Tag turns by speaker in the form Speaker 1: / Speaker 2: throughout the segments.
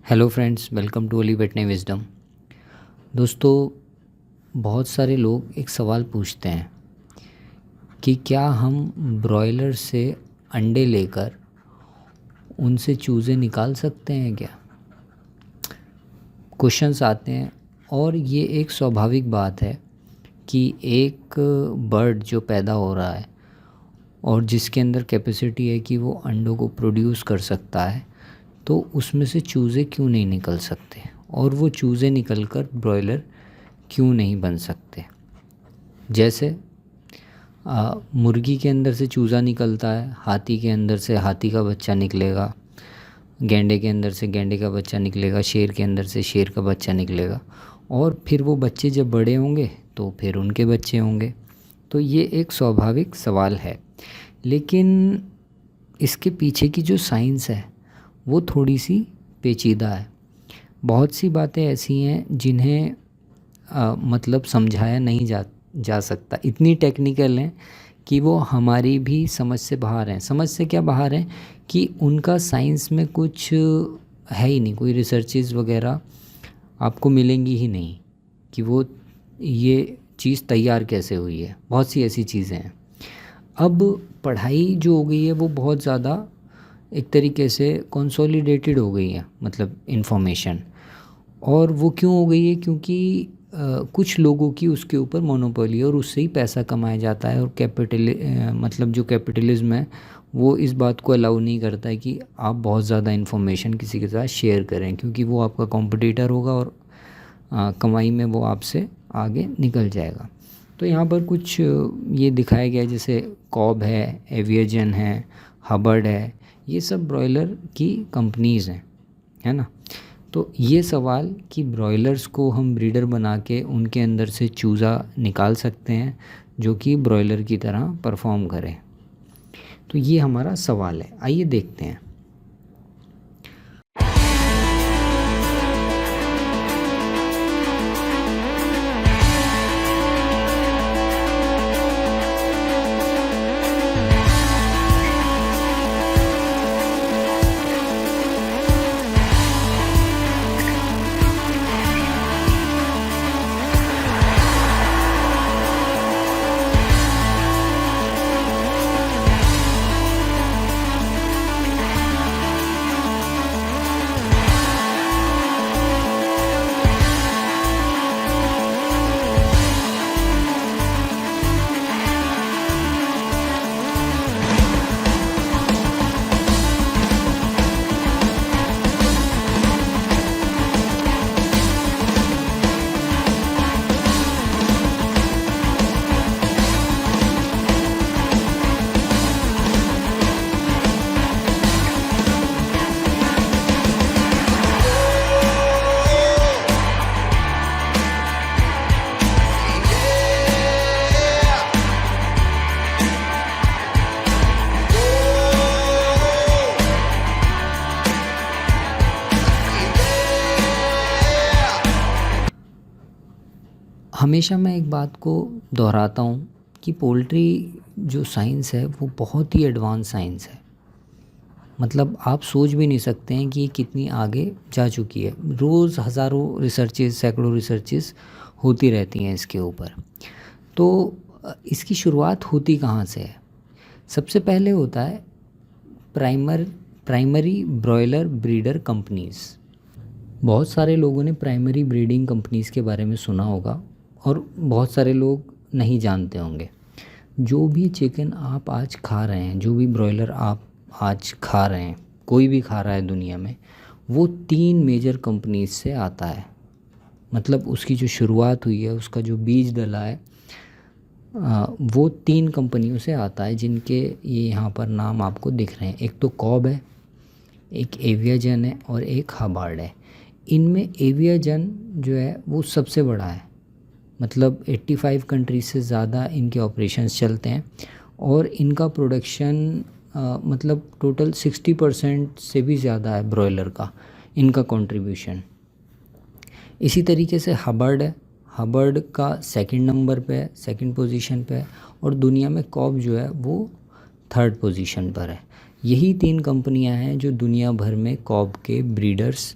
Speaker 1: Hello friends, welcome to ओली वेटने wisdom. दोस्तों, बहुत सारे लोग एक सवाल पूछते हैं कि क्या हम ब्रॉयलर से अंडे लेकर उनसे चूज़े निकाल सकते हैं क्या। क्वेश्चंस आते हैं और ये एक स्वाभाविक बात है कि एक बर्ड जो पैदा हो रहा है और जिसके अंदर कैपेसिटी है कि वो अंडों को प्रोड्यूस कर सकता है, तो उसमें से चूज़े क्यों नहीं निकल सकते और वो चूज़े निकलकर ब्रॉयलर क्यों नहीं बन सकते। जैसे मुर्गी के अंदर से चूज़ा निकलता है, हाथी के अंदर से हाथी का बच्चा निकलेगा, गैंडे के अंदर से गैंडे का बच्चा निकलेगा, शेर के अंदर से शेर का बच्चा निकलेगा और फिर वो बच्चे जब बड़े होंगे तो फिर उनके बच्चे होंगे। तो ये एक स्वाभाविक सवाल है, लेकिन इसके पीछे की जो साइंस है वो थोड़ी सी पेचीदा है। बहुत सी बातें ऐसी हैं जिन्हें मतलब समझाया नहीं जा सकता, इतनी टेक्निकल हैं कि वो हमारी भी समझ से बाहर हैं। समझ से क्या बाहर हैं कि उनका साइंस में कुछ है ही नहीं, कोई रिसर्चेस वगैरह आपको मिलेंगी ही नहीं कि वो ये चीज़ तैयार कैसे हुई है। बहुत सी ऐसी चीज़ें हैं। अब पढ़ाई जो हो गई है वो बहुत ज़्यादा एक तरीके से कंसोलिडेटेड हो गई है, मतलब इन्फॉर्मेशन। और वो क्यों हो गई है? क्योंकि कुछ लोगों की उसके ऊपर मोनोपोली है और उससे ही पैसा कमाया जाता है। और मतलब जो कैपिटलिज्म है वो इस बात को अलाउ नहीं करता है कि आप बहुत ज़्यादा इन्फॉर्मेशन किसी के साथ शेयर करें, क्योंकि वो आपका कॉम्पिटिटर होगा और कमाई में वो आपसे आगे निकल जाएगा। तो यहाँ पर कुछ ये दिखाया गया है, जैसे कॉब है, एविएजन है, हबर्ड है, ये सब ब्रॉयलर की कंपनीज़ हैं, है ना। तो ये सवाल कि ब्रॉयलर्स को हम ब्रीडर बना के उनके अंदर से चूज़ा निकाल सकते हैं जो कि ब्रॉयलर की तरह परफॉर्म करे, तो ये हमारा सवाल है। आइए देखते हैं। हमेशा मैं एक बात को दोहराता हूँ कि पोल्ट्री जो साइंस है वो बहुत ही एडवांस साइंस है। मतलब आप सोच भी नहीं सकते हैं कि ये कितनी आगे जा चुकी है। रोज़ हज़ारों रिसर्चेस, सैकड़ों रिसर्चेस होती रहती हैं इसके ऊपर। तो इसकी शुरुआत होती कहाँ से है? सबसे पहले होता है प्राइमरी ब्रॉयलर ब्रीडर कंपनीज़। बहुत सारे लोगों ने प्राइमरी ब्रीडिंग कंपनीज़ के बारे में सुना होगा और बहुत सारे लोग नहीं जानते होंगे। जो भी चिकन आप आज खा रहे हैं, जो भी ब्रॉयलर आप आज खा रहे हैं, कोई भी खा रहा है दुनिया में, वो 3 मेजर कंपनीज से आता है। मतलब उसकी जो शुरुआत हुई है, उसका जो बीज डला है, वो 3 कंपनियों से आता है, जिनके ये यहाँ पर नाम आपको दिख रहे हैं। एक तो कॉब है, एक एविएजन है और एक हबार्ड है। इनमें एविएजन जो है वो सबसे बड़ा है। मतलब 85 कंट्रीज से ज़्यादा इनके ऑपरेशंस चलते हैं और इनका प्रोडक्शन मतलब टोटल 60% से भी ज़्यादा है ब्रॉयलर का, इनका कंट्रीब्यूशन। इसी तरीके से हबर्ड है, हबर्ड का सेकंड नंबर पे है, सेकंड पोजीशन पे है। और दुनिया में कॉब जो है वो 3rd पोजीशन पर है। यही 3 कंपनियां हैं जो दुनिया भर में कॉब के ब्रीडर्स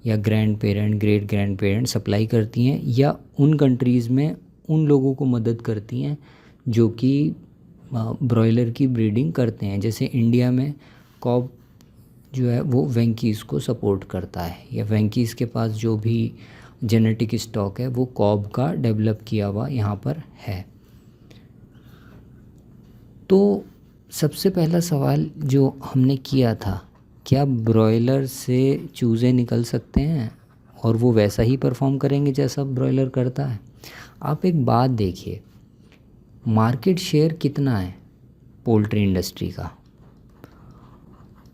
Speaker 1: या grand parent, great grand parent supply करती हैं, या उन कंट्रीज़ में उन लोगों को मदद करती हैं जो कि ब्रॉयलर की ब्रीडिंग करते हैं। जैसे इंडिया में कॉब जो है वो वेंकीज़ को सपोर्ट करता है, या वेंकीज़ के पास जो भी जेनेटिक स्टॉक है वो कॉब का डेवलप किया हुआ यहाँ पर है। तो सबसे पहला सवाल जो हमने किया था, क्या ब्रॉयलर से चूज़े निकल सकते हैं और वो वैसा ही परफॉर्म करेंगे जैसा ब्रॉयलर करता है? आप एक बात देखिए, मार्केट शेयर कितना है पोल्ट्री इंडस्ट्री का?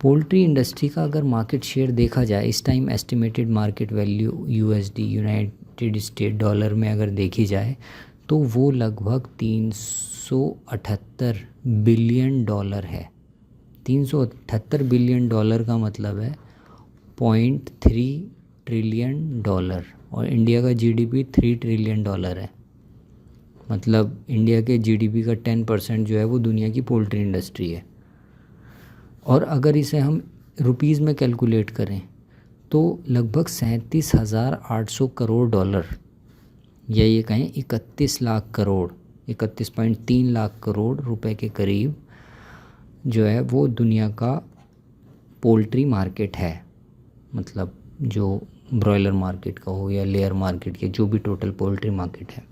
Speaker 1: पोल्ट्री इंडस्ट्री का अगर मार्केट शेयर देखा जाए इस time, estimated market value USD, United state dollar में अगर देखी जाए तो वो लगभग 378 बिलियन डॉलर है। 378 बिलियन डॉलर का मतलब है 0.3 ट्रिलियन डॉलर, और इंडिया का जीडीपी 3 ट्रिलियन डॉलर है। मतलब इंडिया के जीडीपी का 10% जो है वो दुनिया की पोल्ट्री इंडस्ट्री है। और अगर इसे हम रुपीज़ में कैलकुलेट करें तो लगभग 37,800 करोड़ डॉलर, या ये कहें 31 लाख करोड़, 31.3 लाख करोड़ रुपए के करीब जो है वो दुनिया का पोल्ट्री मार्केट है। मतलब जो ब्रॉयलर मार्केट का हो या लेयर मार्केट के, जो भी टोटल पोल्ट्री मार्केट है।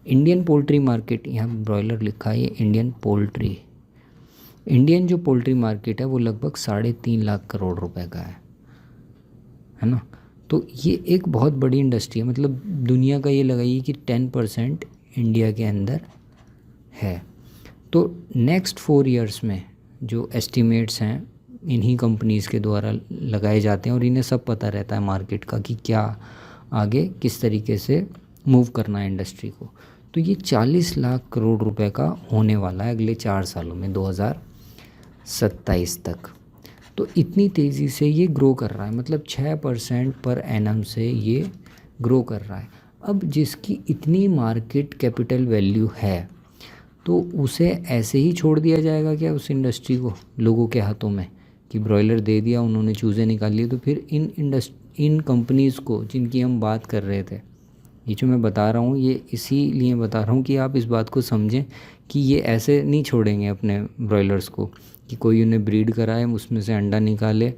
Speaker 1: इंडियन पोल्ट्री मार्केट, यहाँ ब्रॉयलर लिखा है, ये इंडियन पोल्ट्री, इंडियन जो पोल्ट्री मार्केट है वो लगभग 3.5 लाख करोड़ रुपए का है ना। तो ये एक बहुत बड़ी इंडस्ट्री है। मतलब दुनिया का ये लगाइए कि 10% इंडिया के अंदर है। तो नेक्स्ट 4 ईयर्स में जो एस्टिमेट्स हैं इन्हीं कंपनीज़ के द्वारा लगाए जाते हैं, और इन्हें सब पता रहता है मार्केट का कि क्या आगे किस तरीके से मूव करना है इंडस्ट्री को। तो ये 40 लाख करोड़ रुपए का होने वाला है अगले 4 सालों में, 2027 तक। तो इतनी तेज़ी से ये ग्रो कर रहा है, मतलब 6% पर एनम से ये ग्रो कर रहा है। अब जिसकी इतनी मार्केट कैपिटल वैल्यू है तो उसे ऐसे ही छोड़ दिया जाएगा क्या उस इंडस्ट्री को लोगों के हाथों में, कि ब्रॉयलर दे दिया, उन्होंने चूज़े निकाल लिए? तो फिर इन कंपनीज़ को जिनकी हम बात कर रहे थे, ये जो मैं बता रहा हूँ ये इसीलिए बता रहा हूँ कि आप इस बात को समझें कि ये ऐसे नहीं छोड़ेंगे अपने ब्रॉयलर्स को कि कोई उन्हें ब्रीड कराए, उसमें से अंडा निकाले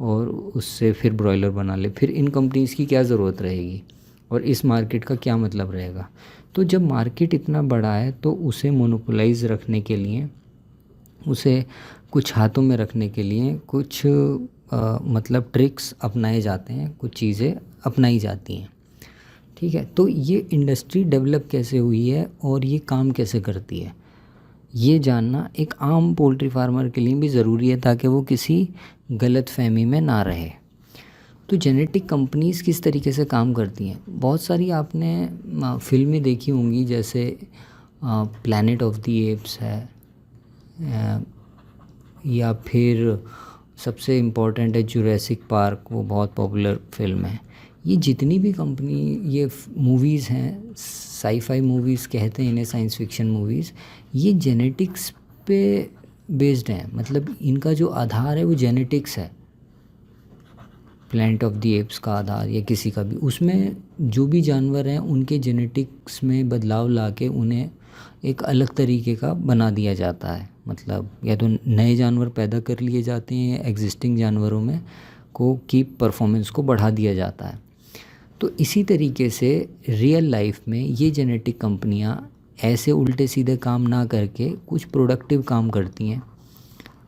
Speaker 1: और उससे फिर ब्रॉयलर बना ले। फिर इन कंपनीज़ की क्या ज़रूरत रहेगी और इस मार्केट का क्या मतलब रहेगा? तो जब मार्केट इतना बड़ा है तो उसे मोनोपोलाइज रखने के लिए, उसे कुछ हाथों में रखने के लिए कुछ मतलब ट्रिक्स अपनाए जाते हैं, कुछ चीज़ें अपनाई जाती हैं। ठीक है, तो ये इंडस्ट्री डेवलप कैसे हुई है और ये काम कैसे करती है, ये जानना एक आम पोल्ट्री फार्मर के लिए भी ज़रूरी है ताकि वो किसी गलत फहमी में ना रहे। तो जेनेटिक कंपनीज़ किस तरीके से काम करती हैं? बहुत सारी आपने फिल्में देखी होंगी, जैसे प्लैनेट ऑफ द एप्स है, या फिर सबसे इम्पोर्टेंट है जुरासिक पार्क, वो बहुत पॉपुलर फिल्म है। ये जितनी भी कंपनी, ये मूवीज़ हैं, साई-फाई मूवीज़ कहते हैं इन्हें, साइंस फिक्शन मूवीज़, ये जेनेटिक्स पे बेस्ड हैं। मतलब इनका जो आधार है वो जेनेटिक्स है। प्लैनेट ऑफ द एप्स का आधार या किसी का भी, उसमें जो भी जानवर हैं उनके जेनेटिक्स में बदलाव लाके उन्हें एक अलग तरीके का बना दिया जाता है। मतलब या तो नए जानवर पैदा कर लिए जाते हैं या एग्जिस्टिंग जानवरों में को की परफॉर्मेंस को बढ़ा दिया जाता है। तो इसी तरीके से रियल लाइफ में ये जेनेटिक कंपनियां ऐसे उल्टे सीधे काम ना करके कुछ प्रोडक्टिव काम करती हैं।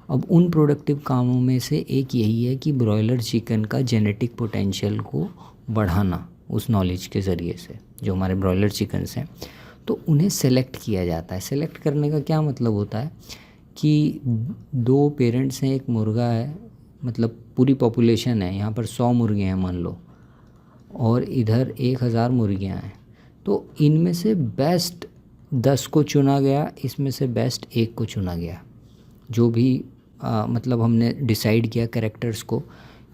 Speaker 1: अब उन प्रोडक्टिव कामों में से एक यही है कि ब्रॉयलर चिकन का जेनेटिक पोटेंशियल को बढ़ाना उस नॉलेज के ज़रिए से। जो हमारे ब्रॉयलर चिकन्स हैं तो उन्हें सेलेक्ट किया जाता है। सेलेक्ट करने का क्या मतलब होता है कि 2 पेरेंट्स हैं, एक मुर्गा है, मतलब पूरी पॉपुलेशन है, यहाँ पर 100 मुर्गे हैं मान लो, और इधर 1000 मुर्गियाँ हैं। तो इनमें से बेस्ट 10 को चुना गया, इसमें से बेस्ट 1 को चुना गया। जो भी मतलब हमने डिसाइड किया कैरेक्टर्स को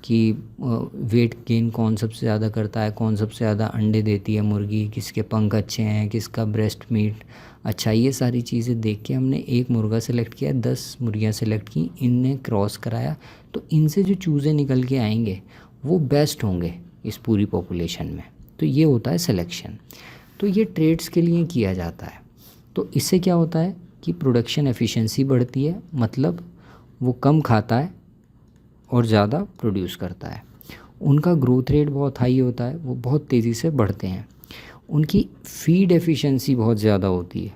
Speaker 1: कि वेट गेन कौन सबसे ज़्यादा करता है, कौन सबसे ज़्यादा अंडे देती है मुर्गी, किसके पंख अच्छे हैं, किसका ब्रेस्ट मीट अच्छा, ये सारी चीज़ें देख के हमने एक मुर्गा सेलेक्ट किया, 10 मुर्गियाँ सेलेक्ट की, इनने क्रॉस कराया। तो इनसे जो चूज़े निकल के आएंगे वो बेस्ट होंगे, इस पूरी पॉपुलेशन में। तो ये होता है सिलेक्शन। तो ये ट्रेड्स के लिए किया जाता है। तो इससे क्या होता है कि प्रोडक्शन एफिशिएंसी बढ़ती है, मतलब वो कम खाता है और ज़्यादा प्रोड्यूस करता है। उनका ग्रोथ रेट बहुत हाई होता है, वो बहुत तेज़ी से बढ़ते हैं। उनकी फीड एफिशिएंसी बहुत ज़्यादा होती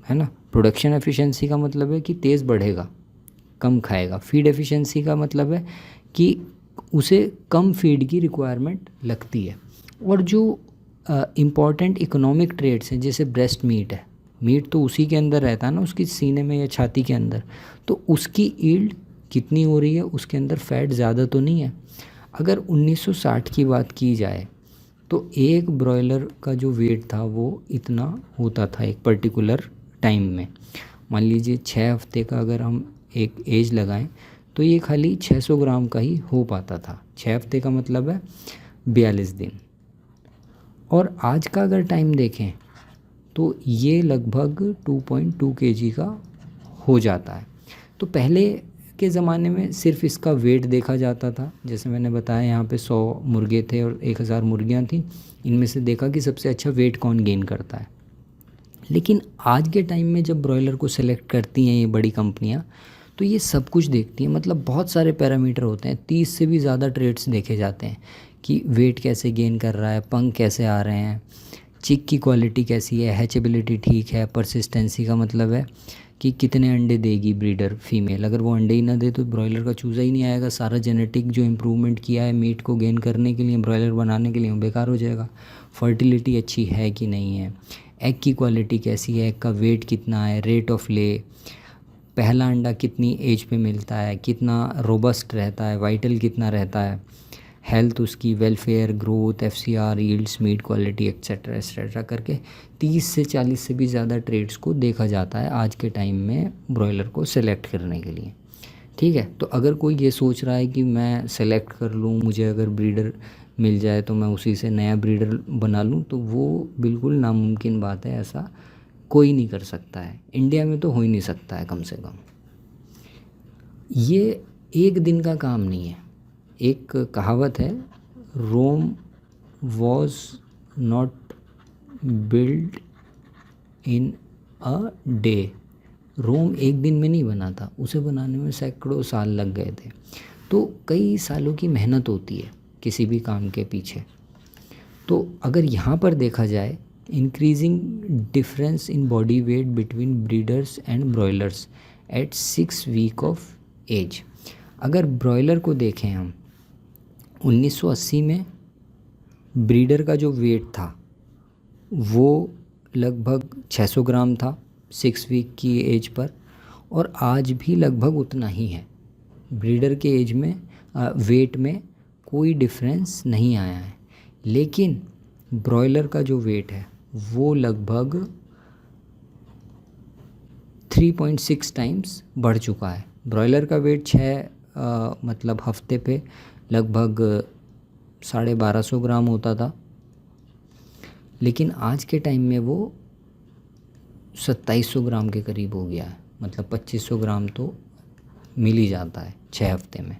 Speaker 1: है ना। प्रोडक्शन एफिशिएंसी का मतलब है कि तेज़ बढ़ेगा, कम खाएगा। फीड एफिशिएंसी का मतलब है कि उसे कम फीड की रिक्वायरमेंट लगती है। और जो इम्पॉर्टेंट इकोनॉमिक ट्रेड्स हैं, जैसे ब्रेस्ट मीट है, मीट तो उसी के अंदर रहता है ना, उसकी सीने में या छाती के अंदर, तो उसकी ईल्ड कितनी हो रही है, उसके अंदर फैट ज़्यादा तो नहीं है। अगर 1960 की बात की जाए तो एक ब्रॉयलर का जो वेट था वो इतना होता था एक पर्टिकुलर टाइम में। मान लीजिए 6 हफ्ते का अगर हम एक एज लगाएं तो ये खाली 600 ग्राम का ही हो पाता था। 6 हफ्ते का मतलब है 42 दिन। और आज का अगर टाइम देखें तो ये लगभग 2.2 kg का हो जाता है। तो पहले के ज़माने में सिर्फ इसका वेट देखा जाता था। जैसे मैंने बताया, यहाँ पे 100 मुर्गे थे और 1000 मुर्गियाँ थीं। इनमें से देखा कि सबसे अच्छा वेट कौन गेन करता है। लेकिन आज के टाइम में जब ब्रॉयलर को सेलेक्ट करती हैं ये बड़ी कंपनियाँ, तो ये सब कुछ देखती हैं। मतलब बहुत सारे पैरामीटर होते हैं, 30 से भी ज़्यादा ट्रेड्स देखे जाते हैं कि वेट कैसे गेन कर रहा है, पंख कैसे आ रहे हैं, चिक की क्वालिटी कैसी है, हैचेबिलिटी ठीक है, परसिस्टेंसी का मतलब है कि कितने अंडे देगी ब्रीडर फीमेल। अगर वो अंडे ही ना दे तो ब्रॉयलर का चूज़ा ही नहीं आएगा। सारा जेनेटिक जो इम्प्रूवमेंट किया है मीट को गेन करने के लिए, ब्रॉयलर बनाने के लिए, वो बेकार हो जाएगा। फर्टिलिटी अच्छी है कि नहीं है, एग की क्वालिटी कैसी है, एग का वेट कितना है, रेट ऑफ ले, पहला अंडा कितनी एज पे मिलता है, कितना रोबस्ट रहता है, वाइटल कितना रहता है, हेल्थ उसकी, welfare, growth, FCR, yields, meat quality, etcetera etcetera करके 30 से 40 से भी ज़्यादा ट्रेड्स को देखा जाता है आज के टाइम में ब्रॉयलर को सेलेक्ट करने के लिए। ठीक है। तो अगर कोई ये सोच रहा है कि मैं सेलेक्ट कर लूँ, मुझे अगर ब्रीडर मिल जाए तो मैं उसी से नया ब्रीडर बना लूँ, तो वो बिल्कुल नामुमकिन बात है। ऐसा कोई नहीं कर सकता है, इंडिया में तो हो ही नहीं सकता है कम से कम। ये एक दिन का काम नहीं है। एक कहावत है, Rome was not built in a day. Rome एक दिन में नहीं बना था, उसे बनाने में सैकड़ों साल लग गए थे। तो कई सालों की मेहनत होती है किसी भी काम के पीछे। तो अगर यहाँ पर देखा जाए, increasing difference in body weight between breeders and broilers at 6 week of age. अगर ब्रॉयलर को देखें हम, 1980 में ब्रीडर का जो वेट था वो लगभग 600 ग्राम था 6 वीक की एज पर, और आज भी लगभग उतना ही है। ब्रीडर के एज में वेट में कोई डिफरेंस नहीं आया है। लेकिन ब्रॉयलर का जो वेट है वो लगभग 3.6 टाइम्स बढ़ चुका है। ब्रॉयलर का वेट 6 मतलब हफ्ते पे लगभग 1250 ग्राम होता था, लेकिन आज के टाइम में वो 2700 ग्राम के करीब हो गया है। मतलब 2500 ग्राम तो मिल ही जाता है 6 हफ्ते में।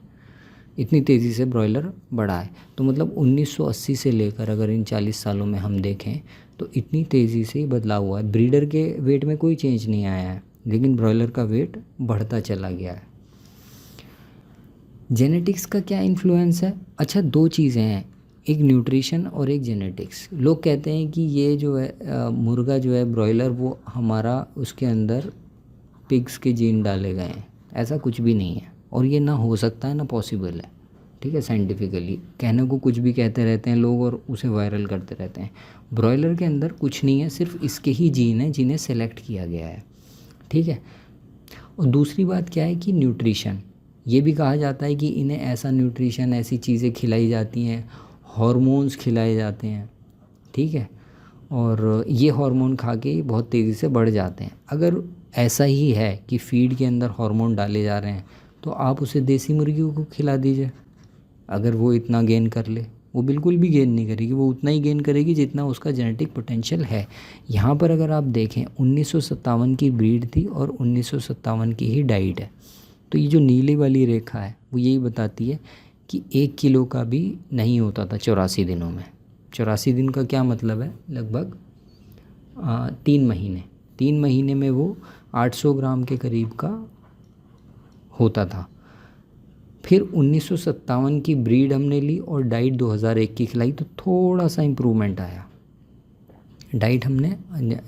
Speaker 1: इतनी तेज़ी से ब्रॉयलर बढ़ा है। तो मतलब 1980 से लेकर अगर इन 40 सालों में हम देखें तो इतनी तेज़ी से ही बदलाव हुआ है। ब्रीडर के वेट में कोई चेंज नहीं आया है, लेकिन ब्रॉयलर का वेट बढ़ता चला गया है। जेनेटिक्स का क्या इन्फ्लुएंस है? अच्छा, 2 चीज़ें हैं, एक न्यूट्रिशन और एक जेनेटिक्स। लोग कहते हैं कि ये जो है मुर्गा जो है ब्रॉयलर, वो हमारा उसके अंदर पिग्स के जीन डाले गए हैं। ऐसा कुछ भी नहीं है, और ये ना हो सकता है ना पॉसिबल है। ठीक है, साइंटिफिकली कहने को कुछ भी कहते रहते हैं लोग और उसे वायरल करते रहते हैं। ब्रॉयलर के अंदर कुछ नहीं है, सिर्फ इसके ही जीन हैं जिन्हें सेलेक्ट किया गया है। ठीक है। और दूसरी बात क्या है कि न्यूट्रिशन, ये भी कहा जाता है कि इन्हें ऐसा न्यूट्रिशन, ऐसी चीज़ें खिलाई जाती हैं, हॉर्मोन्स खिलाए जाते हैं। ठीक है, और ये हार्मोन खा के बहुत तेज़ी से बढ़ जाते हैं। अगर ऐसा ही है कि फीड के अंदर हार्मोन डाले जा रहे हैं, तो आप उसे देसी मुर्गियों को खिला दीजिए। अगर वो इतना गेन कर ले, वो बिल्कुल भी गेन नहीं करेगी, वो उतना ही गेन करेगी जितना उसका जेनेटिक पोटेंशियल है। यहाँ पर अगर आप देखें, 1957 की ब्रीड थी और 1957 की ही डाइट है। तो ये जो नीली वाली रेखा है वो यही बताती है कि 1 किलो का भी नहीं होता था 84 दिनों में। 84 दिन का क्या मतलब है, लगभग 3 महीने। 3 महीने में वो 800 ग्राम के करीब का होता था। फिर 1957 की ब्रीड हमने ली और डाइट 2001 की खिलाई, तो थोड़ा सा इम्प्रूवमेंट आया। डाइट हमने,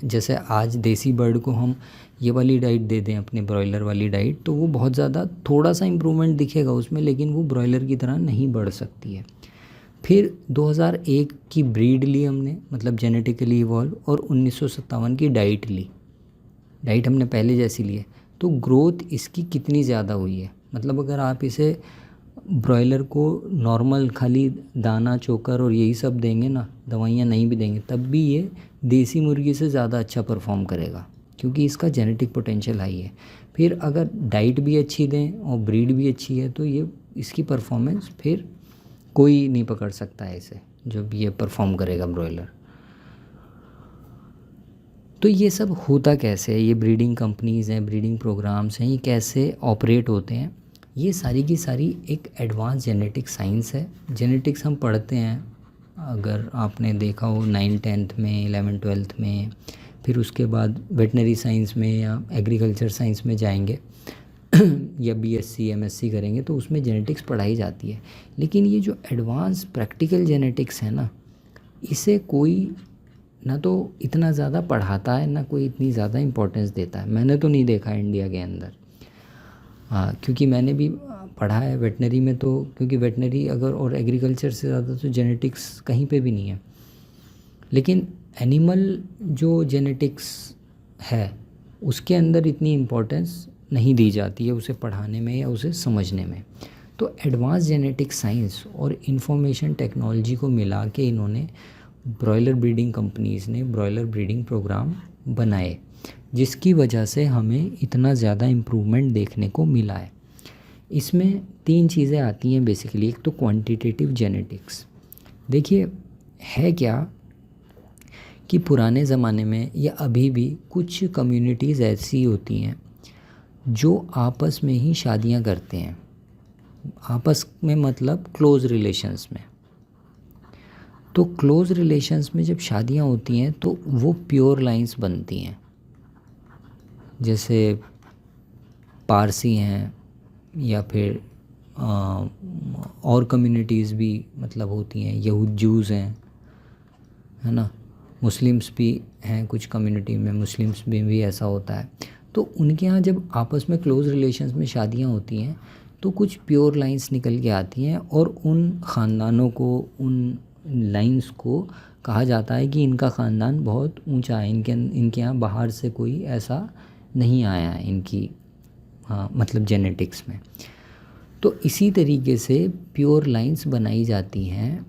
Speaker 1: जैसे आज देसी बर्ड को हम ये वाली डाइट दे दें, अपने ब्रॉयलर वाली डाइट, तो वो बहुत ज़्यादा थोड़ा सा इम्प्रूवमेंट दिखेगा उसमें, लेकिन वो ब्रॉयलर की तरह नहीं बढ़ सकती है। फिर 2001 की ब्रीड ली हमने, मतलब जेनेटिकली इवॉल्व, और 1957 की डाइट ली। डाइट हमने पहले जैसी ली है, तो ग्रोथ इसकी कितनी ज़्यादा हुई है। मतलब अगर आप इसे ब्रॉयलर को नॉर्मल खाली दाना चोकर और यही सब देंगे ना, दवाइयाँ नहीं भी देंगे, तब भी ये देसी मुर्गी से ज़्यादा अच्छा परफॉर्म करेगा, क्योंकि इसका जेनेटिक पोटेंशियल हाई है। फिर अगर डाइट भी अच्छी दें और ब्रीड भी अच्छी है, तो ये इसकी परफॉर्मेंस फिर कोई नहीं पकड़ सकता है इसे, जब ये परफॉर्म करेगा ब्रॉयलर। तो ये सब होता कैसे है, ये ब्रीडिंग कंपनीज़ हैं, ब्रीडिंग प्रोग्राम्स हैं, ये कैसे ऑपरेट होते हैं, ये सारी की सारी एक एडवांस जेनेटिक साइंस है। जेनेटिक्स हम पढ़ते हैं, अगर आपने देखा हो 9th-10th में, 11th-12th में, फिर उसके बाद वेटनरी साइंस में या एग्रीकल्चर साइंस में जाएंगे या बीएससी एमएससी करेंगे, तो उसमें जेनेटिक्स पढ़ाई जाती है। लेकिन ये जो एडवांस प्रैक्टिकल जेनेटिक्स है ना, इसे कोई ना तो इतना ज़्यादा पढ़ाता है, ना कोई इतनी ज़्यादा इम्पोर्टेंस देता है। मैंने तो नहीं देखा इंडिया के अंदर। हाँ, क्योंकि मैंने भी पढ़ा है वेटनरी में, तो क्योंकि वेटनरी अगर और एग्रीकल्चर से ज़्यादा तो जेनेटिक्स कहीं पे भी नहीं है। लेकिन एनिमल जो जेनेटिक्स है उसके अंदर इतनी इम्पोर्टेंस नहीं दी जाती है, उसे पढ़ाने में या उसे समझने में। तो एडवांस जेनेटिक साइंस और इंफॉर्मेशन टेक्नोलॉजी को मिला के इन्होंने ब्रॉयलर ब्रीडिंग कंपनीज़ ने ब्रॉयलर ब्रीडिंग प्रोग्राम बनाए, जिसकी वजह से हमें इतना ज़्यादा इम्प्रूवमेंट देखने को मिला है। इसमें 3 चीज़ें आती हैं बेसिकली। एक तो क्वांटिटेटिव जेनेटिक्स। देखिए है क्या कि पुराने ज़माने में या अभी भी कुछ कम्युनिटीज़ ऐसी होती हैं जो आपस में ही शादियां करते हैं। आपस में मतलब क्लोज़ रिलेशंस में। तो क्लोज़ रिलेशंस में जब शादियां होती हैं तो वो प्योर लाइंस बनती हैं। जैसे पारसी हैं या फिर और कम्युनिटीज़ भी मतलब होती हैं, यहूद जूज़ हैं, है ना, मुस्लिम्स भी हैं कुछ कम्युनिटी में, मुस्लिम्स में भी ऐसा होता है। तो उनके यहाँ जब आपस में क्लोज़ रिलेशंस में शादियाँ होती हैं तो कुछ प्योर लाइंस निकल के आती हैं, और उन ख़ानदानों को, उन लाइंस को कहा जाता है कि इनका ख़ानदान बहुत ऊंचा है, इनके यहाँ बाहर से कोई ऐसा नहीं आया है इनकी, हाँ, मतलब जेनेटिक्स में। तो इसी तरीके से प्योर लाइंस बनाई जाती हैं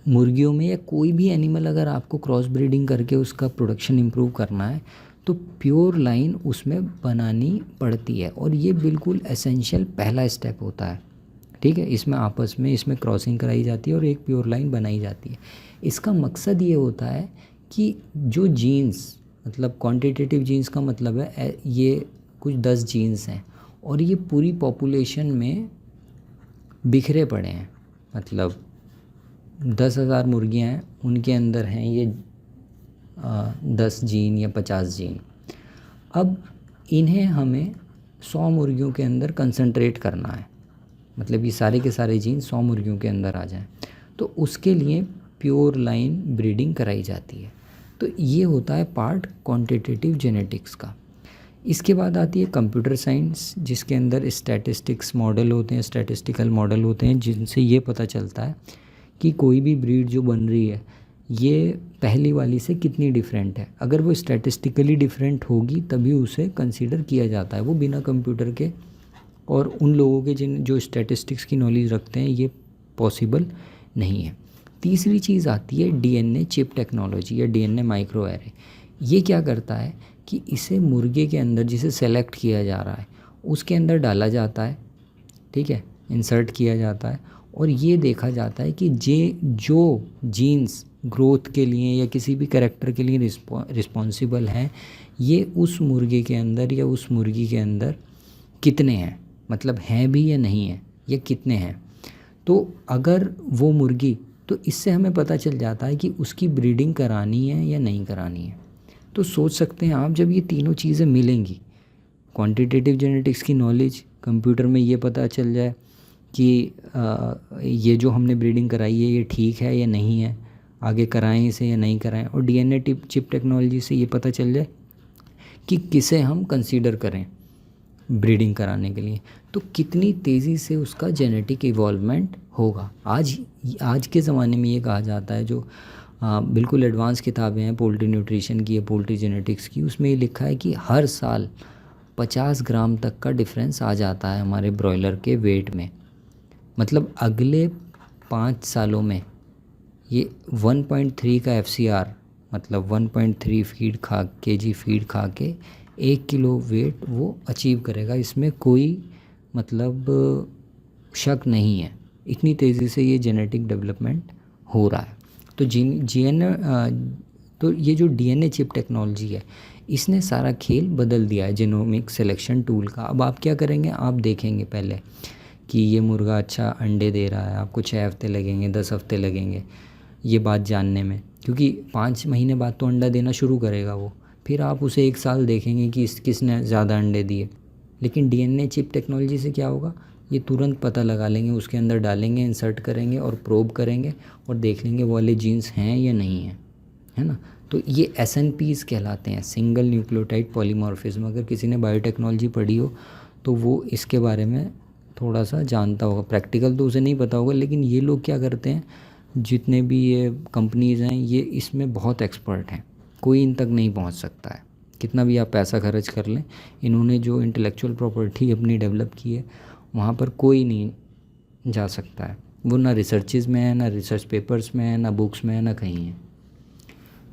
Speaker 1: मुर्गियों में, या कोई भी एनिमल अगर आपको क्रॉस ब्रीडिंग करके उसका प्रोडक्शन इम्प्रूव करना है तो प्योर लाइन उसमें बनानी पड़ती है, और ये बिल्कुल एसेंशियल पहला स्टेप होता है। ठीक है, इसमें आपस में इसमें क्रॉसिंग कराई जाती है और एक प्योर लाइन बनाई जाती है। इसका मकसद ये होता है कि जो जीन्स, मतलब क्वांटिटेटिव जीन्स का मतलब है ये कुछ 10 जीन्स हैं और ये पूरी पॉपुलेशन में बिखरे पड़े हैं, मतलब 10,000 मुर्गियाँ हैं, उनके अंदर हैं ये 10 जीन या 50 जीन। अब इन्हें हमें 100 मुर्गियों के अंदर कंसंट्रेट करना है, मतलब ये सारे के सारे जीन 100 मुर्गियों के अंदर आ जाएं, तो उसके लिए प्योर लाइन ब्रीडिंग कराई जाती है। तो ये होता है पार्ट क्वांटिटेटिव जेनेटिक्स का। इसके बाद आती है कंप्यूटर साइंस, जिसके अंदर स्टैटिस्टिक्स मॉडल होते हैं, स्टैटिस्टिकल मॉडल होते हैं, जिनसे ये पता चलता है कि कोई भी ब्रीड जो बन रही है ये पहली वाली से कितनी डिफरेंट है। अगर वो स्टैटिस्टिकली डिफरेंट होगी तभी उसे कंसीडर किया जाता है, वो बिना कंप्यूटर के और उन लोगों के जो स्टैटिस्टिक्स की नॉलेज रखते हैं ये पॉसिबल नहीं है। तीसरी चीज़ आती है डीएनए चिप टेक्नोलॉजी या डीएनए माइक्रो एरे। ये क्या करता है कि इसे मुर्गे के अंदर जिसे सेलेक्ट किया जा रहा है उसके अंदर डाला जाता है, ठीक है, इंसर्ट किया जाता है, और ये देखा जाता है कि जो जीन्स ग्रोथ के लिए या किसी भी कैरेक्टर के लिए रिस्पॉन्सिबल हैं ये उस मुर्गे के अंदर या उस मुर्गी के अंदर कितने हैं, मतलब हैं भी या नहीं है, या कितने हैं। तो अगर वो मुर्गी, तो इससे हमें पता चल जाता है कि उसकी ब्रीडिंग करानी है या नहीं करानी है। तो सोच सकते हैं आप, जब ये तीनों चीज़ें मिलेंगी, क्वांटिटेटिव जेनेटिक्स की नॉलेज, कंप्यूटर में ये पता चल जाए कि ये जो हमने ब्रीडिंग कराई है ये ठीक है या नहीं है, आगे कराएं इसे या नहीं कराएं, और डीएनए चिप टेक्नोलॉजी से ये पता चल जाए कि किसे हम कंसीडर करें ब्रीडिंग कराने के लिए, तो कितनी तेज़ी से उसका जेनेटिक इवॉल्वमेंट होगा। आज के ज़माने में ये कहा जाता है, जो बिल्कुल एडवांस किताबें हैं पोल्ट्री न्यूट्रिशन की या पोल्ट्री जेनेटिक्स की, उसमें ये लिखा है कि हर साल 50 ग्राम तक का डिफरेंस आ जाता है हमारे ब्रॉयलर के वेट में। मतलब अगले 5 सालों में ये 1.3 का FCR, मतलब 1.3 केजी फीड खा के 1 किलो वेट वो अचीव करेगा। इसमें कोई मतलब शक नहीं है, इतनी तेज़ी से ये जेनेटिक डेवलपमेंट हो रहा है। तो ये जो डीएनए चिप टेक्नोलॉजी है, इसने सारा खेल बदल दिया है जीनोमिक सिलेक्शन टूल का। अब आप क्या करेंगे, आप देखेंगे पहले कि ये मुर्गा अच्छा अंडे दे रहा है, आपको 6 हफ्ते लगेंगे, 10 हफ्ते लगेंगे ये बात जानने में, क्योंकि 5 महीने बाद तो अंडा देना शुरू करेगा वो। फिर आप उसे 1 साल देखेंगे कि किसने ज़्यादा अंडे दिए। लेकिन डीएनए चिप टेक्नोलॉजी से क्या होगा, ये तुरंत पता लगा लेंगे, उसके अंदर डालेंगे, इंसर्ट करेंगे और प्रोब करेंगे और देख लेंगे वो वाले जीन्स हैं या नहीं हैं, है ना। तो ये SNPs कहलाते हैं, सिंगल न्यूक्लियोटाइड पॉलीमॉर्फिज्म। अगर किसी ने बायोटेक्नोलॉजी पढ़ी हो तो वो इसके बारे में थोड़ा सा जानता होगा। प्रैक्टिकल तो उसे नहीं पता होगा, लेकिन ये लोग क्या करते हैं, जितने भी ये कंपनीज़ हैं ये इसमें बहुत एक्सपर्ट हैं, कोई इन तक नहीं पहुंच सकता है। कितना भी आप पैसा खर्च कर लें, इन्होंने जो इंटेलेक्चुअल प्रॉपर्टी अपनी डेवलप की है वहाँ पर कोई नहीं जा सकता है। वो ना रिसर्चेज में है, ना रिसर्च पेपर्स में है, ना बुक्स में है, ना कहीं है।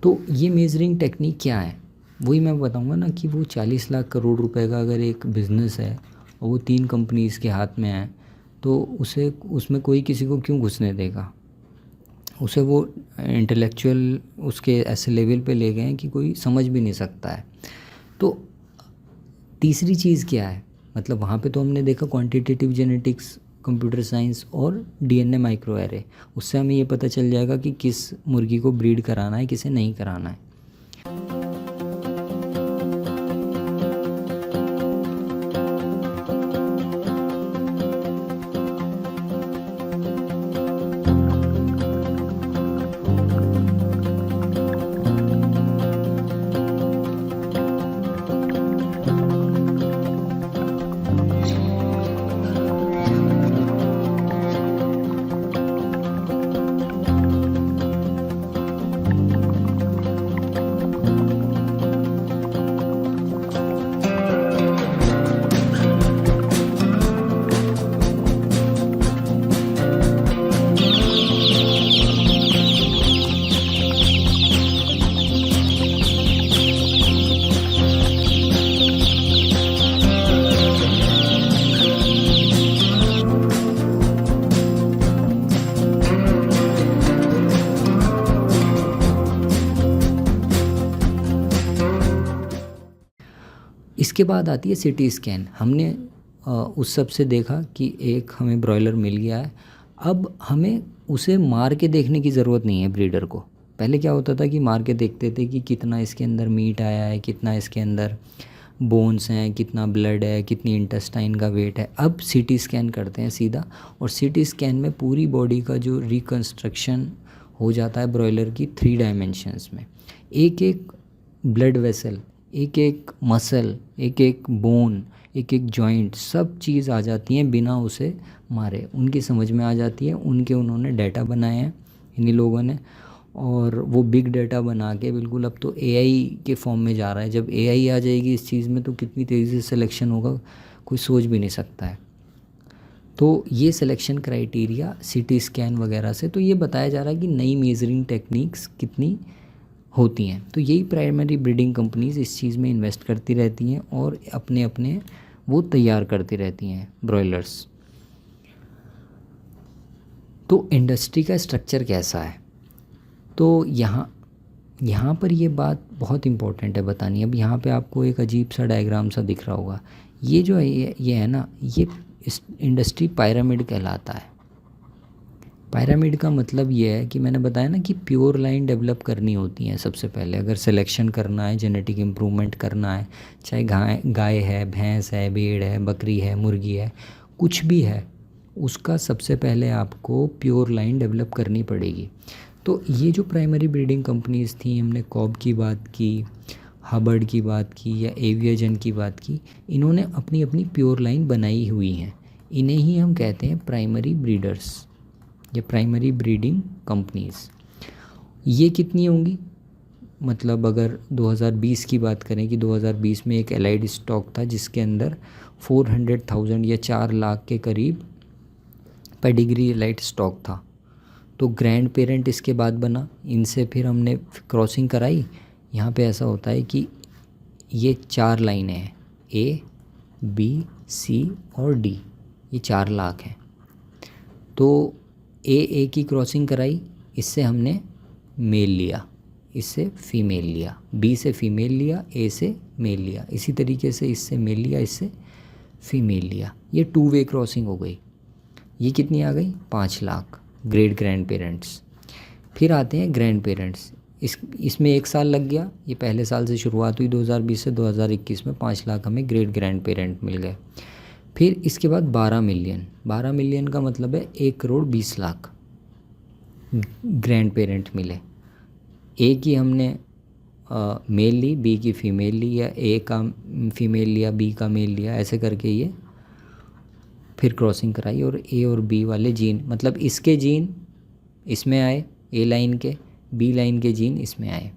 Speaker 1: तो ये मेजरिंग टेक्निक क्या है, वही मैं बताऊंगा ना, कि वो 40 लाख करोड़ रुपए का अगर एक बिज़नेस है और वो 3 कंपनीज़ के हाथ में है, तो उसे उसमें कोई किसी को क्यों घुसने देगा। उसे वो इंटेलेक्चुअल उसके ऐसे लेवल पे ले गए हैं कि कोई समझ भी नहीं सकता है। तो तीसरी चीज़ क्या है, मतलब वहाँ पे तो हमने देखा क्वांटिटेटिव जेनेटिक्स, कंप्यूटर साइंस और डीएनए माइक्रो एरे। उससे हमें ये पता चल जाएगा कि किस मुर्गी को ब्रीड कराना है, किसे नहीं कराना है। इसके बाद आती है सिटी स्कैन। हमने उस सब से देखा कि एक हमें ब्रॉयलर मिल गया है, अब हमें उसे मार के देखने की ज़रूरत नहीं है ब्रीडर को। पहले क्या होता था कि मार के देखते थे कि कितना इसके अंदर मीट आया है, कितना इसके अंदर बोन्स हैं, कितना ब्लड है, कितनी इंटेस्टाइन का वेट है। अब सिटी स्कैन करते हैं सीधा, और सिटी स्कैन में पूरी बॉडी का जो रिकन्स्ट्रक्शन हो जाता है ब्रॉयलर की 3 डायमेंशंस में। एक एक ब्लड वेसल, एक एक मसल, एक एक बोन, एक एक जॉइंट, सब चीज़ आ जाती हैं बिना उसे मारे, उनकी समझ में आ जाती है। उन्होंने डाटा बनाए हैं इन्हीं लोगों ने, और वो बिग डाटा बना के बिल्कुल अब तो AI के फॉर्म में जा रहा है। जब AI आ जाएगी इस चीज़ में तो कितनी तेज़ी से सिलेक्शन होगा, कोई सोच भी नहीं सकता है। तो ये सिलेक्शन क्राइटेरिया सिटी स्कैन वगैरह से तो ये बताया जा रहा है कि नई मेजरिंग टेक्निक्स कितनी होती हैं। तो यही प्राइमरी ब्रीडिंग कंपनीज इस चीज़ में इन्वेस्ट करती रहती हैं और अपने अपने वो तैयार करती रहती हैं ब्रॉयलर्स। तो इंडस्ट्री का स्ट्रक्चर कैसा है, तो यहाँ पर ये बात बहुत इम्पोर्टेंट है बतानी। अब यहाँ पे आपको एक अजीब सा डायग्राम सा दिख रहा होगा, ये जो है ये है ना, ये इंडस्ट्री पिरामिड कहलाता है। पिरामिड का मतलब ये है कि मैंने बताया ना कि प्योर लाइन डेवलप करनी होती है सबसे पहले। अगर सिलेक्शन करना है, जेनेटिक इम्प्रूवमेंट करना है, चाहे गाय है, भैंस है, भेड़ है, बकरी है, मुर्गी है, कुछ भी है, उसका सबसे पहले आपको प्योर लाइन डेवलप करनी पड़ेगी। तो ये जो प्राइमरी ब्रीडिंग कंपनीज़ थी, हमने कॉब की बात की, हबर्ड की बात की या एवियजन की बात की, इन्होंने अपनी अपनी प्योर लाइन बनाई हुई हैं। इन्हें ही हम कहते हैं प्राइमरी ब्रीडर्स या प्राइमरी ब्रीडिंग कंपनीज़। ये कितनी होंगी? मतलब अगर 2020 की बात करें कि 2020 में एक एलाइड स्टॉक था जिसके अंदर 400,000 या 4 लाख के करीब पेडिग्री एलाइड स्टॉक था। तो ग्रैंड पेरेंट इसके बाद बना, इनसे फिर हमने क्रॉसिंग कराई। यहाँ पे ऐसा होता है कि ये 4 लाइनें हैं, ए, बी, सी और डी, ये 4 लाख हैं। तो ए की क्रॉसिंग कराई, इससे हमने मेल लिया, इससे फीमेल लिया, बी से फीमेल लिया, ए से मेल लिया, इसी तरीके से इससे मेल लिया, इससे फीमेल लिया। ये 2 वे क्रॉसिंग हो गई। ये कितनी आ गई? 5 लाख ग्रेट ग्रैंड पेरेंट्स। फिर आते हैं ग्रैंड पेरेंट्स। इसमें 1 साल लग गया, ये पहले साल से शुरुआत हुई 2020 से 2021 में 5 लाख हमें ग्रेट ग्रैंड पेरेंट मिल गए। फिर इसके बाद 12 मिलियन। 12 मिलियन का मतलब है 1,20,00,000 ग्रैंड पेरेंट मिले। ए की हमने मेल ली, बी की फ़ीमेल ली, या ए का फ़ीमेल लिया, बी का मेल लिया, ऐसे करके ये फिर क्रॉसिंग कराई और ए और बी वाले जीन, मतलब इसके जीन इसमें आए, ए लाइन के, बी लाइन के जीन इसमें आए,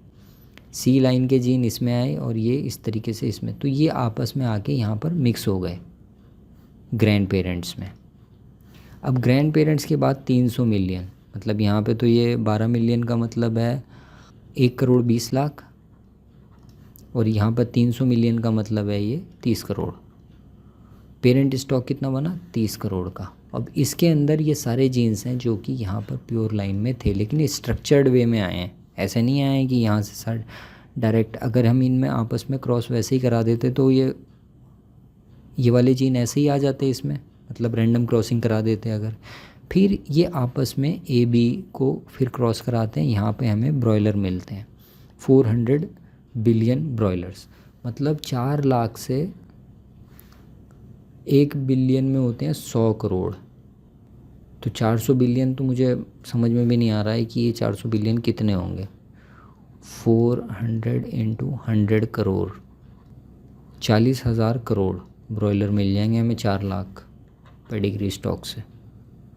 Speaker 1: सी लाइन के जीन इसमें आए और ये इस तरीके से इसमें। तो ये आपस में आके यहाँ पर मिक्स हो गए ग्रैंड पेरेंट्स में। अब ग्रैंड पेरेंट्स के बाद 300 मिलियन, मतलब यहाँ पे तो ये 12 मिलियन का मतलब है 1,20,00,000 और यहाँ पर 300 मिलियन का मतलब है ये 30 करोड़। पेरेंट स्टॉक कितना बना? 30 करोड़ का। अब इसके अंदर ये सारे जीन्स हैं जो कि यहाँ पर प्योर लाइन में थे, लेकिन स्ट्रक्चर्ड वे में आए हैं। ऐसे नहीं आए कि यहाँ से डायरेक्ट, अगर हम इनमें आपस में क्रॉस वैसे ही करा देते तो ये वाले जीन ऐसे ही आ जाते इसमें, मतलब रैंडम क्रॉसिंग करा देते अगर। फिर ये आपस में ए बी को फिर क्रॉस कराते हैं, यहाँ पे हमें ब्रॉयलर मिलते हैं 400 बिलियन ब्रॉयलर्स। मतलब 4 लाख से 1 बिलियन में होते हैं 100 करोड़। तो 400 बिलियन तो मुझे समझ में भी नहीं आ रहा है कि ये 400 बिलियन कितने होंगे। 400 इंटू 100 करोड़, 40,000 करोड़ ब्रॉयलर मिल जाएंगे हमें 4 लाख पेडिग्री स्टॉक से,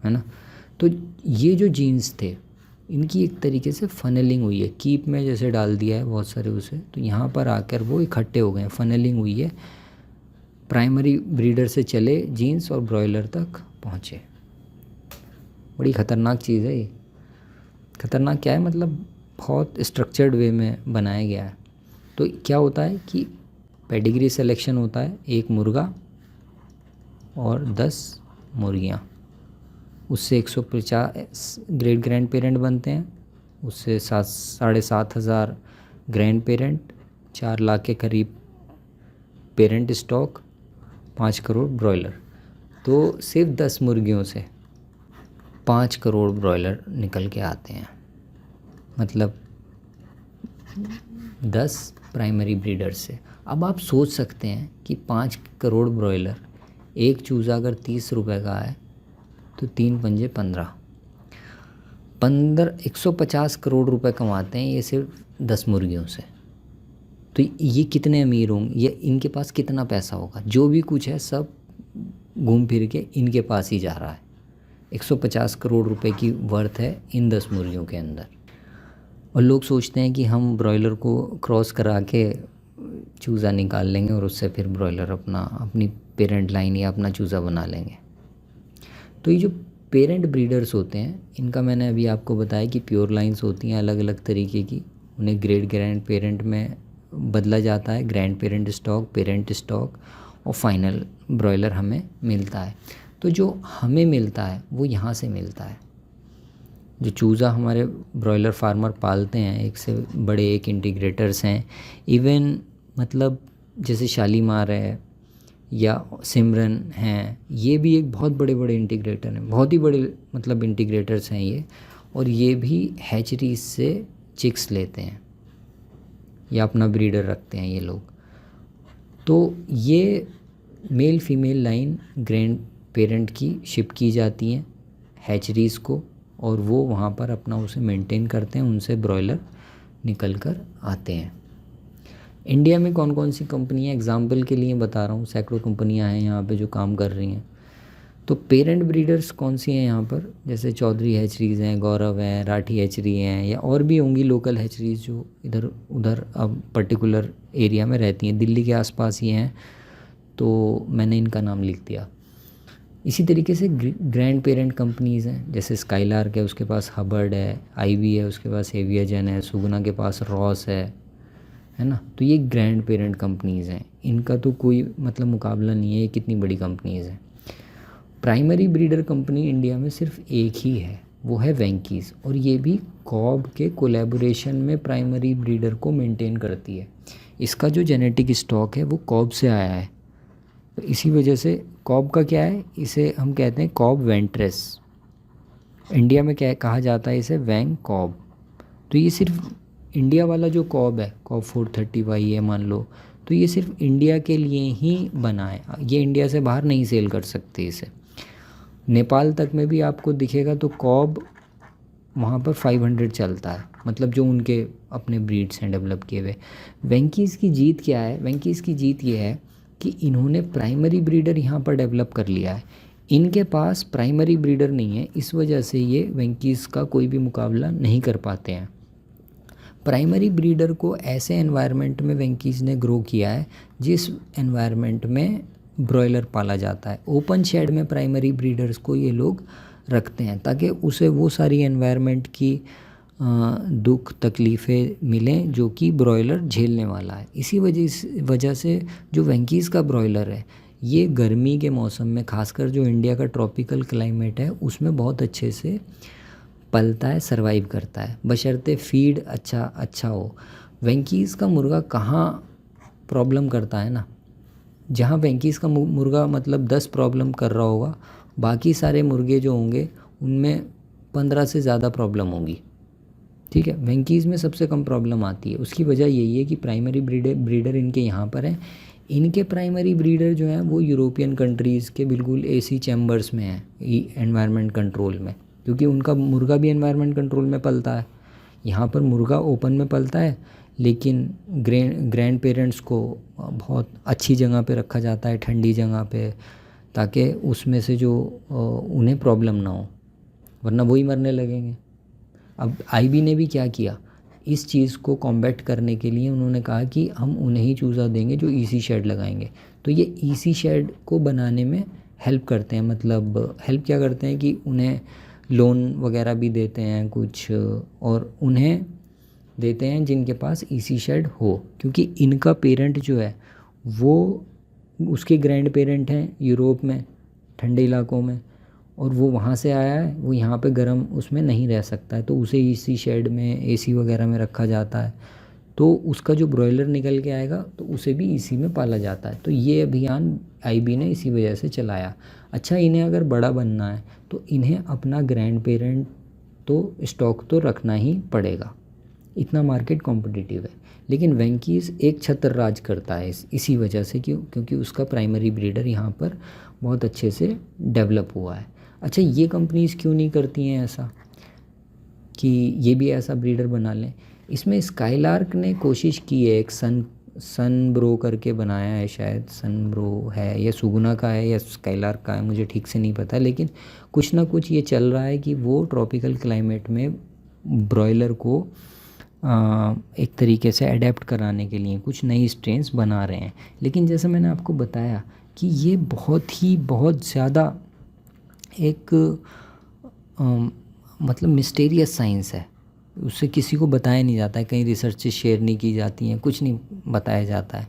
Speaker 1: है ना। तो ये जो जीन्स थे इनकी एक तरीके से फनलिंग हुई है, कीप में जैसे डाल दिया है बहुत सारे उसे, तो यहाँ पर आकर वो इकट्ठे हो गए हैं, फनलिंग हुई है, प्राइमरी ब्रीडर से चले जीन्स और ब्रॉयलर तक पहुँचे। बड़ी ख़तरनाक चीज़ है ये। ख़तरनाक क्या है, मतलब बहुत स्ट्रक्चर्ड वे में बनाया गया है। तो क्या होता है कि पेडिग्री सिलेक्शन होता है, 1 मुर्गा और 10 मुर्गियाँ, उससे 150 ग्रेट ग्रैंड पेरेंट बनते हैं, उससे 7,500 ग्रैंड पेरेंट, 4 लाख के करीब पेरेंट स्टॉक, 5 करोड़ ब्रॉयलर। तो सिर्फ 10 मुर्गियों से 5 करोड़ ब्रॉयलर निकल के आते हैं, मतलब 10 प्राइमरी ब्रीडर से। अब आप सोच सकते हैं कि 5 करोड़ ब्रॉयलर, एक चूज़ा अगर 30 रुपए का है तो 3 पंजे 15 150 करोड़ रुपए कमाते हैं ये सिर्फ 10 मुर्गियों से। तो ये कितने अमीर होंगे, ये इनके पास कितना पैसा होगा, जो भी कुछ है सब घूम फिर के इनके पास ही जा रहा है। 150 करोड़ रुपए की वर्थ है इन 10 मुर्गियों के अंदर। और लोग सोचते हैं कि हम ब्रॉयलर को क्रॉस करा के चूज़ा निकाल लेंगे और उससे फिर ब्रॉयलर अपनी पेरेंट लाइन या अपना चूज़ा बना लेंगे। तो ये जो पेरेंट ब्रीडर्स होते हैं इनका मैंने अभी आपको बताया कि प्योर लाइंस होती हैं अलग अलग तरीके की, उन्हें ग्रेट ग्रैंड पेरेंट में बदला जाता है, grand parent stock, parent stock और फाइनल ब्रॉयलर हमें मिलता है। तो जो हमें मिलता है वो यहाँ से मिलता है। जो चूज़ा हमारे ब्रॉयलर फार्मर पालते हैं, एक से बड़े एक इंटीग्रेटर्स हैं, इवन मतलब जैसे शालीमार है या सिमरन हैं, ये भी एक बहुत बड़े बड़े इंटीग्रेटर हैं, बहुत ही बड़े मतलब इंटीग्रेटर्स हैं ये। और ये भी हैचरीज से चिक्स लेते हैं या अपना ब्रीडर रखते हैं ये लोग। तो ये male female line grand parent की शिप की जाती हैं हैचरीज़ को, और वो वहाँ पर अपना उसे मेंटेन करते हैं, उनसे ब्रॉयलर निकल कर आते हैं। इंडिया में कौन कौन सी कंपनियाँ, एग्जाम्पल के लिए बता रहा हूँ, सैकड़ों कंपनियाँ हैं यहाँ पे जो काम कर रही हैं। तो पेरेंट ब्रीडर्स कौन सी हैं यहाँ पर, जैसे चौधरी हैचरीज़ हैं, गौरव हैं, राठी हैचरी हैं, या और भी होंगी लोकल हैचरीज़ जो इधर उधर अब पर्टिकुलर एरिया में रहती हैं, दिल्ली के आसपास ही हैं, तो मैंने इनका नाम लिख दिया। इसी तरीके से ग्रैंड पेरेंट कंपनीज़ हैं, जैसे स्काईलार्क है, उसके पास हबर्ड है, आईवी है, उसके पास एवियाजन है, सुगुना के पास रॉस है ना। तो ये ग्रैंड पेरेंट कंपनीज़ हैं, इनका तो कोई मतलब मुकाबला नहीं है, ये कितनी बड़ी कंपनीज़ हैं। प्राइमरी ब्रीडर कंपनी इंडिया में सिर्फ एक ही है, वो है वेंकीज़, और ये भी कॉब के कोलैबोरेशन में प्राइमरी ब्रीडर को मेंटेन करती है। इसका जो जेनेटिक स्टॉक है वो कॉब से आया है, तो इसी वजह से कॉब का क्या है, इसे हम कहते हैं कॉब वेंट्रेस, इंडिया में क्या कहा जाता है इसे, वैंग कॉब। तो ये सिर्फ इंडिया वाला जो कॉब है, कॉब 430Y है मान लो, तो ये सिर्फ इंडिया के लिए ही बना है, ये इंडिया से बाहर नहीं सेल कर सकते इसे। नेपाल तक में भी आपको दिखेगा तो कॉब वहाँ पर 500 चलता है, मतलब जो उनके अपने ब्रीड्स हैं डेवलप किए हुए। वेंकीज़ की जीत क्या है, वेंकीज़ की जीत ये है कि इन्होंने प्राइमरी ब्रीडर यहाँ पर डेवलप कर लिया है, इनके पास प्राइमरी ब्रीडर नहीं है, इस वजह से ये वेंकीज़ का कोई भी मुकाबला नहीं कर पाते हैं। प्राइमरी ब्रीडर को ऐसे एनवायरनमेंट में वेंकीज़ ने ग्रो किया है जिस एनवायरनमेंट में ब्रॉयलर पाला जाता है। ओपन शेड में प्राइमरी ब्रीडर्स को ये लोग रखते हैं ताकि उसे वो सारी एनवायरनमेंट की दुख तकलीफ़ें मिलें जो कि ब्रॉयलर झेलने वाला है। इसी वजह से जो वेंकीज़ का ब्रॉयलर है ये गर्मी के मौसम में, खासकर जो इंडिया का ट्रॉपिकल क्लाइमेट है उसमें बहुत अच्छे से पलता है, सरवाइव करता है, बशर्ते फीड अच्छा हो। वेंकीज़ का मुर्गा कहाँ प्रॉब्लम करता है ना, जहाँ वेंकीज़ का मुर्गा मतलब 10 प्रॉब्लम कर रहा होगा, बाकी सारे मुर्गे जो होंगे उनमें 15 से ज़्यादा प्रॉब्लम होगी। ठीक है, वेंकीज़ में सबसे कम प्रॉब्लम आती है। उसकी वजह यही है कि प्राइमरी ब्रीडर इनके यहाँ पर हैं। इनके प्राइमरी ब्रीडर जो हैं वो यूरोपियन कंट्रीज़ के बिल्कुल एसी चैम्बर्स में हैं, एनवायरनमेंट कंट्रोल में, क्योंकि उनका मुर्गा भी एनवायरनमेंट कंट्रोल में पलता है। यहाँ पर मुर्गा ओपन में पलता है, लेकिन ग्रैंड पेरेंट्स को बहुत अच्छी जगह पे रखा जाता है, ठंडी जगह पे, ताकि उसमें से जो उन्हें प्रॉब्लम ना हो, वरना वही मरने लगेंगे। अब आईबी ने भी क्या किया, इस चीज़ को कॉम्बैट करने के लिए उन्होंने कहा कि हम उन्हें ही चूज़ा देंगे जो ईसी शेड लगाएंगे। तो ये ईसी शेड को बनाने में हेल्प करते हैं, मतलब हेल्प क्या करते हैं कि उन्हें लोन वगैरह भी देते हैं कुछ, और उन्हें देते हैं जिनके पास ईसी शेड हो, क्योंकि इनका पेरेंट जो है वो उसके ग्रैंड पेरेंट हैं यूरोप में, ठंडे इलाकों में, और वो वहाँ से आया है, वो यहाँ पे गर्म उसमें नहीं रह सकता है, तो उसे इसी शेड में एसी वगैरह में रखा जाता है। तो उसका जो ब्रॉयलर निकल के आएगा तो उसे भी इसी में पाला जाता है। तो ये अभियान आईबी ने इसी वजह से चलाया। अच्छा, इन्हें अगर बड़ा बनना है तो इन्हें अपना ग्रैंड पेरेंट तो स्टॉक तो रखना ही पड़ेगा, इतना मार्केट कॉम्पिटिटिव है। लेकिन वेंकीज़ एक छत्र राज करता है इसी वजह से, क्योंकि उसका प्राइमरी ब्रीडर यहाँ पर बहुत अच्छे से डेवलप हुआ है। अच्छा, ये कंपनीज़ क्यों नहीं करती हैं ऐसा कि ये भी ऐसा ब्रीडर बना लें? इसमें स्काईलार्क ने कोशिश की है, एक सन ब्रो करके बनाया है, शायद सन ब्रो है या सुगुना का है या स्काईलार्क का है, मुझे ठीक से नहीं पता, लेकिन कुछ ना कुछ ये चल रहा है कि वो ट्रॉपिकल क्लाइमेट में ब्रॉयलर को एक तरीके से अडेप्ट कराने के लिए कुछ नई स्ट्रेन्स बना रहे हैं। लेकिन जैसा मैंने आपको बताया कि ये बहुत ज़्यादा एक मतलब मिस्टीरियस साइंस है, उससे किसी को बताया नहीं जाता है, कहीं रिसर्च शेयर नहीं की जाती हैं, कुछ नहीं बताया जाता है।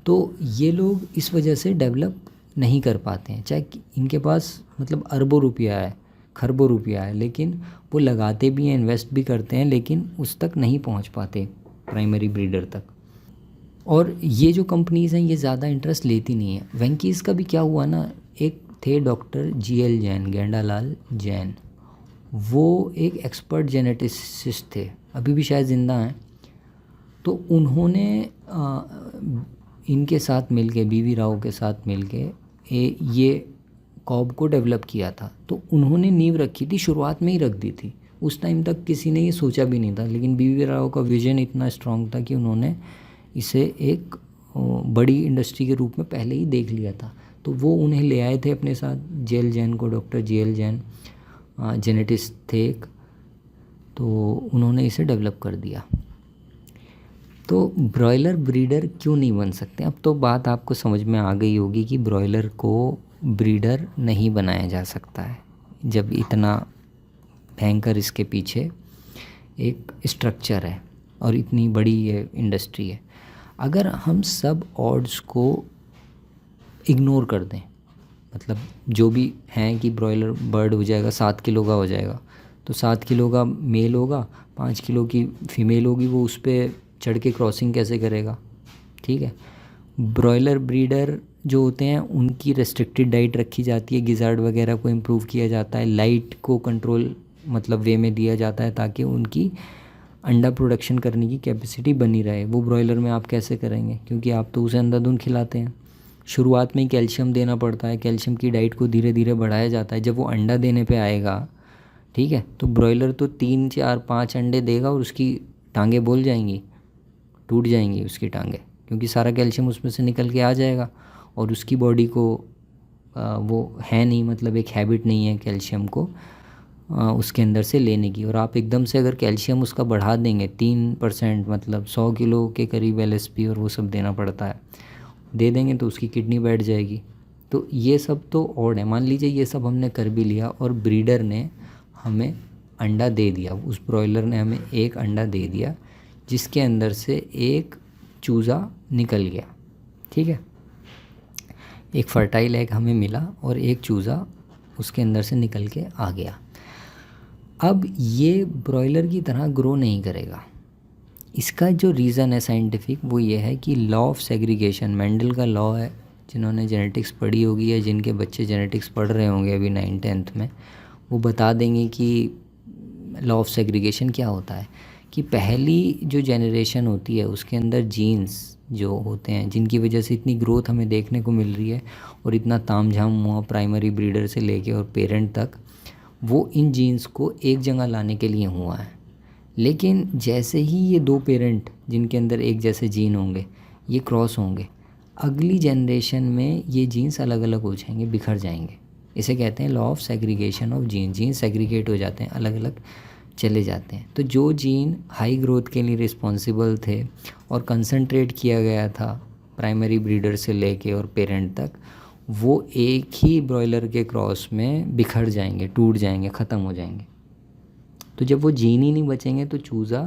Speaker 1: तो ये लोग इस वजह से डेवलप नहीं कर पाते हैं, चाहे इनके पास मतलब अरबों रुपया है, खरबों रुपया है, लेकिन वो लगाते भी हैं, इन्वेस्ट भी करते हैं, लेकिन उस तक नहीं पहुंच पाते प्राइमरी ब्रीडर तक। और ये जो कंपनीज़ हैं ये ज़्यादा इंटरेस्ट लेती नहीं है। वेंकीज़ का भी क्या हुआ ना, एक थे डॉक्टर GL जैन, गेंडालाल जैन, वो एक एक्सपर्ट जेनेटिसिस्ट थे, अभी भी शायद ज़िंदा हैं। तो उन्होंने इनके साथ मिलके, BV राव के साथ मिलके ये कॉब को डेवलप किया था। तो उन्होंने नींव रखी थी, शुरुआत में ही रख दी थी। उस टाइम तक किसी ने ये सोचा भी नहीं था, लेकिन BV राव का विजन इतना स्ट्रॉन्ग था कि उन्होंने इसे एक बड़ी इंडस्ट्री के रूप में पहले ही देख लिया था। तो वो उन्हें ले आए थे अपने साथ, JL जैन को, डॉक्टर JL जैन जेनेटिस्ट थे एक, तो उन्होंने इसे डेवलप कर दिया। तो ब्रॉयलर ब्रीडर क्यों नहीं बन सकते? अब तो बात आपको समझ में आ गई होगी कि ब्रॉयलर को ब्रीडर नहीं बनाया जा सकता है, जब इतना भयंकर इसके पीछे एक स्ट्रक्चर है और इतनी बड़ी ये इंडस्ट्री है। अगर हम सब ऑड्स को इग्नोर कर दें, मतलब जो भी हैं कि ब्रॉयलर बर्ड हो जाएगा 7 किलो का हो जाएगा, तो 7 किलो का मेल होगा, 5 किलो की फीमेल होगी, वो उस पर चढ़ के क्रॉसिंग कैसे करेगा? ठीक है। ब्रॉयलर ब्रीडर जो होते हैं उनकी रेस्ट्रिक्टेड डाइट रखी जाती है, गिजार्ड वगैरह को इम्प्रूव किया जाता है, लाइट को कंट्रोल मतलब वे में दिया जाता है ताकि उनकी अंडा प्रोडक्शन करने की कैपेसिटी बनी रहे। वो ब्रॉयलर में आप कैसे करेंगे, क्योंकि आप तो उसे अंधाधुंध खिलाते हैं। शुरुआत में ही कैल्शियम देना पड़ता है, कैल्शियम की डाइट को धीरे धीरे बढ़ाया जाता है। जब वो अंडा देने पे आएगा, ठीक है, तो ब्रॉयलर तो 3 4 5 अंडे देगा और उसकी टांगें बोल जाएंगी, टूट जाएंगी उसकी टांगें, क्योंकि सारा कैल्शियम उसमें से निकल के आ जाएगा और उसकी बॉडी को वो है नहीं, मतलब एक हैबिट नहीं है कैल्शियम को उसके अंदर से लेने की। और आप एकदम से अगर कैल्शियम उसका बढ़ा देंगे 3%, मतलब 100 किलो के करीब LSP और वो सब देना पड़ता है, दे देंगे तो उसकी किडनी बैठ जाएगी। तो ये सब तो और है। मान लीजिए ये सब हमने कर भी लिया और ब्रीडर ने हमें अंडा दे दिया, उस ब्रॉयलर ने हमें एक अंडा दे दिया जिसके अंदर से एक चूज़ा निकल गया, ठीक है, एक फर्टाइल एग हमें मिला और एक चूज़ा उसके अंदर से निकल के आ गया। अब ये ब्रॉयलर की तरह ग्रो नहीं करेगा। इसका जो रीज़न है साइंटिफिक वो ये है कि लॉ ऑफ सेग्रीगेशन, मेंडल का लॉ है। जिन्होंने जेनेटिक्स पढ़ी होगी या जिनके बच्चे जेनेटिक्स पढ़ रहे होंगे अभी 9th 10th में, वो बता देंगे कि लॉ ऑफ सेग्रीगेशन क्या होता है। कि पहली जो जनरेशन होती है उसके अंदर जीन्स जो होते हैं, जिनकी वजह से इतनी ग्रोथ हमें देखने को मिल रही है और इतना तामझाम हुआ प्राइमरी ब्रीडर से लेके और पेरेंट तक, वो इन जीन्स को एक जगह लाने के लिए हुआ है। लेकिन जैसे ही ये 2 पेरेंट जिनके अंदर एक जैसे जीन होंगे ये क्रॉस होंगे, अगली जनरेशन में ये जीन्स अलग अलग हो जाएंगे, बिखर जाएंगे। इसे कहते हैं law of segregation of gene. Gene segregate हो जाते हैं, अलग अलग चले जाते हैं। तो जो जीन हाई ग्रोथ के लिए रिस्पॉन्सिबल थे और कंसंट्रेट किया गया था प्राइमरी ब्रीडर से लेके और पेरेंट तक, वो एक ही ब्रॉयलर के क्रॉस में बिखर जाएंगे, टूट जाएंगे, ख़त्म हो जाएंगे। तो जब वो जीन ही नहीं बचेंगे तो चूज़ा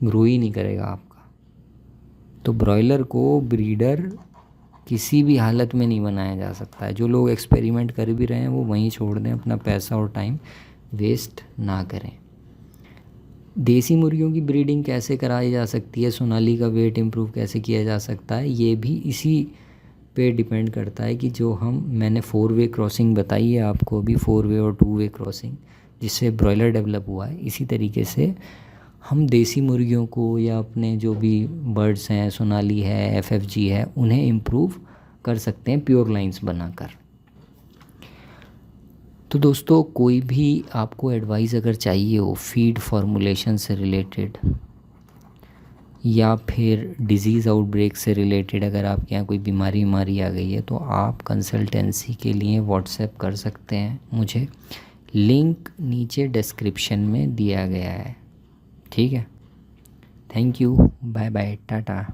Speaker 1: ग्रो ही नहीं करेगा आपका। तो ब्रॉयलर को ब्रीडर किसी भी हालत में नहीं बनाया जा सकता है। जो लोग एक्सपेरिमेंट कर भी रहे हैं वो वहीं छोड़ दें, अपना पैसा और टाइम वेस्ट ना करें। देसी मुर्गियों की ब्रीडिंग कैसे कराई जा सकती है, सोनाली का वेट इम्प्रूव कैसे किया जा सकता है, ये भी इसी पे डिपेंड करता है कि जो मैंने 4 वे क्रॉसिंग बताई है आपको अभी, 4 वे और 2 वे क्रॉसिंग जिससे ब्रॉयलर डेवलप हुआ है, इसी तरीके से हम देसी मुर्गियों को या अपने जो भी बर्ड्स हैं, सोनाली है, FFG है, उन्हें इम्प्रूव कर सकते हैं प्योर लाइंस बनाकर। तो दोस्तों कोई भी आपको एडवाइस अगर चाहिए हो फीड फॉर्मुलेशन से रिलेटेड या फिर डिज़ीज़ आउटब्रेक से रिलेटेड, अगर आपके यहाँ कोई बीमारी आ गई है तो आप कंसल्टेंसी के लिए व्हाट्सएप कर सकते हैं मुझे। लिंक नीचे डिस्क्रिप्शन में दिया गया है, ठीक है। Thank you, bye bye, Tata.